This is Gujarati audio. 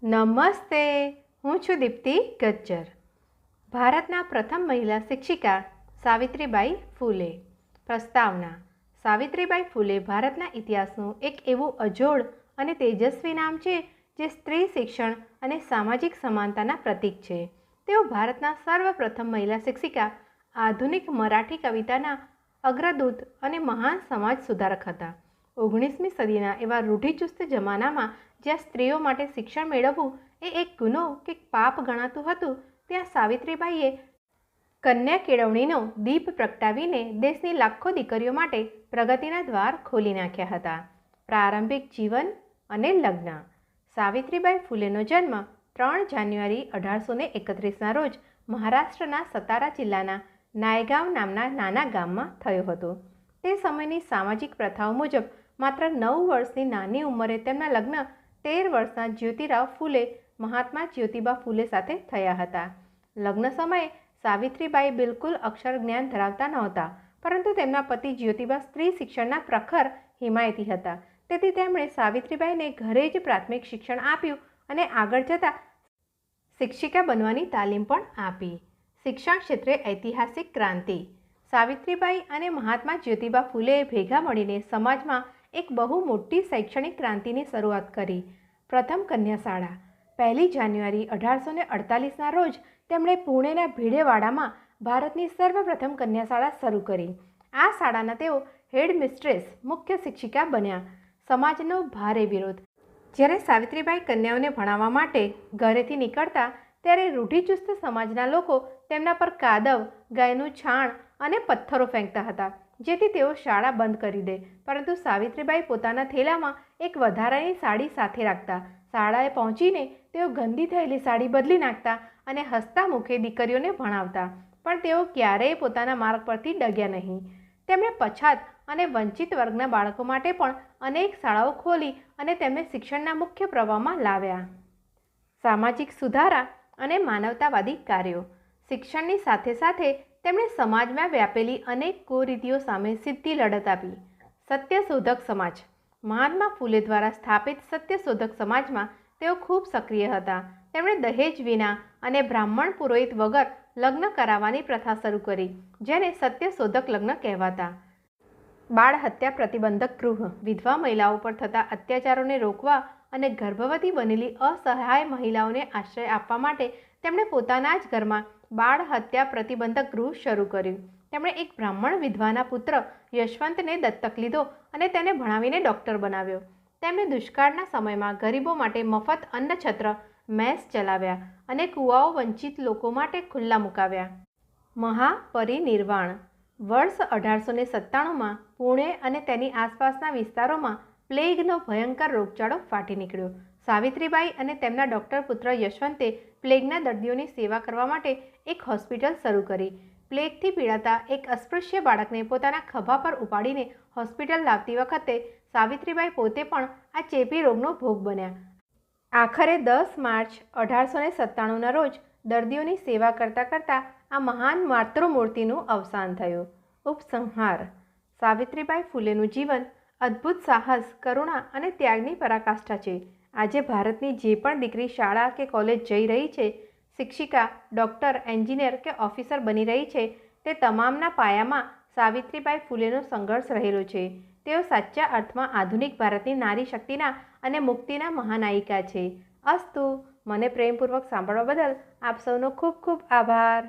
નમસ્તે, હું છું દીપ્તિ ગજ્જર. ભારતના પ્રથમ મહિલા શિક્ષિકા સાવિત્રીબાઈ ફૂલે. પ્રસ્તાવના: સાવિત્રીબાઈ ફૂલે ભારતના ઇતિહાસનું એક એવું અજોડ અને તેજસ્વી નામ છે જે સ્ત્રી શિક્ષણ અને સામાજિક સમાનતાના પ્રતીક છે. તેઓ ભારતના સર્વપ્રથમ મહિલા શિક્ષિકા, આધુનિક મરાઠી કવિતાના અગ્રદૂત અને મહાન સમાજ સુધારક હતા. 19મી સદીના એવા રૂઢિચુસ્ત જમાનામાં જ્યાં સ્ત્રીઓ માટે શિક્ષણ મેળવવું એ એક ગુનો કે પાપ ગણાતું હતું, ત્યાં સાવિત્રીબાઈએ કન્યા કેળવણીનો દીપ પ્રગટાવીને દેશની લાખો દીકરીઓ માટે પ્રગતિના દ્વાર ખોલી નાખ્યા હતા. પ્રારંભિક જીવન અને લગ્ન. સાવિત્રીબાઈ ફૂલેનો જન્મ 3 જાન્યુઆરી 1831ના રોજ મહારાષ્ટ્રના સતારા જિલ્લાના નાયગાંવ નામના નાના ગામમાં થયો હતો. તે સમયની સામાજિક પ્રથાઓ મુજબ માત્ર 9 વર્ષની નાની ઉંમરે તેમના લગ્ન 13 વર્ષના જ્યોતિરાવ ફૂલે મહાત્મા જ્યોતિબા ફૂલે સાથે થયા હતા. લગ્ન સમયે સાવિત્રીબાઈ બિલકુલ અક્ષર જ્ઞાન ધરાવતા નહોતા, પરંતુ તેમના પતિ જ્યોતિબા સ્ત્રી શિક્ષણના પ્રખર હિમાયતી હતા. તેથી તેમણે સાવિત્રીબાઈને ઘરે જ પ્રાથમિક શિક્ષણ આપ્યું અને આગળ જતાં શિક્ષિકા બનવાની તાલીમ પણ આપી. શિક્ષણ ક્ષેત્રે ઐતિહાસિક ક્રાંતિ. સાવિત્રીબાઈ અને મહાત્મા જ્યોતિબા ફૂલેએ ભેગા મળીને સમાજમાં એક બહુ મોટી શૈક્ષણિક ક્રાંતિની શરૂઆત કરી. પ્રથમ કન્યા શાળા. 1 જાન્યુઆરી 1848ના રોજ તેમણે પુણેના ભીડેવાડામાં ભારતની સર્વપ્રથમ કન્યા શાળા શરૂ કરી. આ શાળાના તેઓ હેડ મિસ્ટ્રેસ, મુખ્ય શિક્ષિકા બન્યા. સમાજનો ભારે વિરોધ. જ્યારે સાવિત્રીબાઈ કન્યાઓને ભણાવવા માટે ઘરેથી નીકળતા ત્યારે રૂઢિચુસ્ત સમાજના લોકો તેમના પર કાદવ, ગાયનું છાણ અને પથ્થરો ફેંકતા હતા, જેથી તેઓ શાળા બંધ કરી દે. પરંતુ સાવિત્રીબાઈ પોતાના થેલામાં એક વધારાની સાડી સાથે રાખતા. શાળાએ પહોંચીને તેઓ ગંદી થયેલી સાડી બદલી નાખતા અને હસતા મુખે દીકરીઓને ભણાવતા. પણ તેઓ ક્યારેય પોતાના માર્ગ પરથી ડગ્યા નહીં. તેમણે પછાત અને વંચિત વર્ગના બાળકો માટે પણ અનેક શાળાઓ ખોલી અને તેમને શિક્ષણના મુખ્ય પ્રવાહમાં લાવ્યા. સામાજિક સુધારા અને માનવતાવાદી કાર્યો. શિક્ષણની સાથે સાથે તેમણે સમાજમાં વ્યાપેલી અનેક કુરીતિઓ સામે સીધી લડત આપી. સત્યશોધક સમાજ. મહાત્મા ફૂલે દ્વારા સ્થાપિત સત્યશોધક સમાજમાં તેઓ ખૂબ સક્રિય હતા. તેમણે દહેજ વિના અને બ્રાહ્મણ પુરોહિત વગર લગ્ન કરાવવાની પ્રથા શરૂ કરી, જેને સત્યશોધક લગ્ન કહેવાતા. બાળ હત્યા પ્રતિબંધક ગૃહ. વિધવા મહિલાઓ પર થતા અત્યાચારોને રોકવા અને ગર્ભવતી બનેલી અસહાય મહિલાઓને આશ્રય આપવા માટે તેમણે પોતાના જ ઘરમાં બાળ હત્યા પ્રતિબંધક ગૃહ શરૂ કર્યું. તેમણે એક બ્રાહ્મણ વિધવાના પુત્ર યશવંતને દત્તક લીધો અને તેને ભણાવીને ડૉક્ટર બનાવ્યો. તેમણે દુષ્કાળના સમયમાં ગરીબો માટે મફત અન્નછત્ર, મેસ ચલાવ્યા અને કૂવાઓ વંચિત લોકો માટે ખુલ્લા મુકાવ્યા. મહાપરિનિર્વાણ. વર્ષ 1897માં પુણે અને તેની આસપાસના વિસ્તારોમાં પ્લેગનો ભયંકર રોગચાળો ફાટી નીકળ્યો. સાવિત્રીબાઈ અને તેમના ડૉક્ટર પુત્ર યશવંતે પ્લેગના દર્દીઓની સેવા કરવા માટે એક હોસ્પિટલ શરૂ કરી. પ્લેગથી પીડાતા એક અસ્પૃશ્ય બાળકને પોતાના ખભા પર ઉપાડીને હોસ્પિટલ લાવતી વખતે સાવિત્રીબાઈ પોતે પણ આ ચેપી રોગનો ભોગ બન્યા. આખરે 10 માર્ચ 1897ના રોજ દર્દીઓની સેવા કરતાં કરતાં આ મહાન માતૃમૂર્તિનું અવસાન થયું. ઉપસંહાર. સાવિત્રીબાઈ ફૂલેનું જીવન અદ્ભુત સાહસ, કરુણા અને ત્યાગની પરાકાષ્ઠા છે. આજે ભારતની જે પણ દીકરી શાળા કે કોલેજ જઈ રહી છે, શિક્ષિકા, ડૉક્ટર, એન્જિનિયર કે ઓફિસર બની રહી છે, તે તમામના પાયામાં સાવિત્રીબાઈ ફૂલેનો સંઘર્ષ રહેલો છે. તેઓ સાચા અર્થમાં આધુનિક ભારતની નારી શક્તિના અને મુક્તિના મહાનાયિકા છે. અસ્તુ. મને પ્રેમપૂર્વક સાંભળવા બદલ આપ સૌનો ખૂબ ખૂબ આભાર.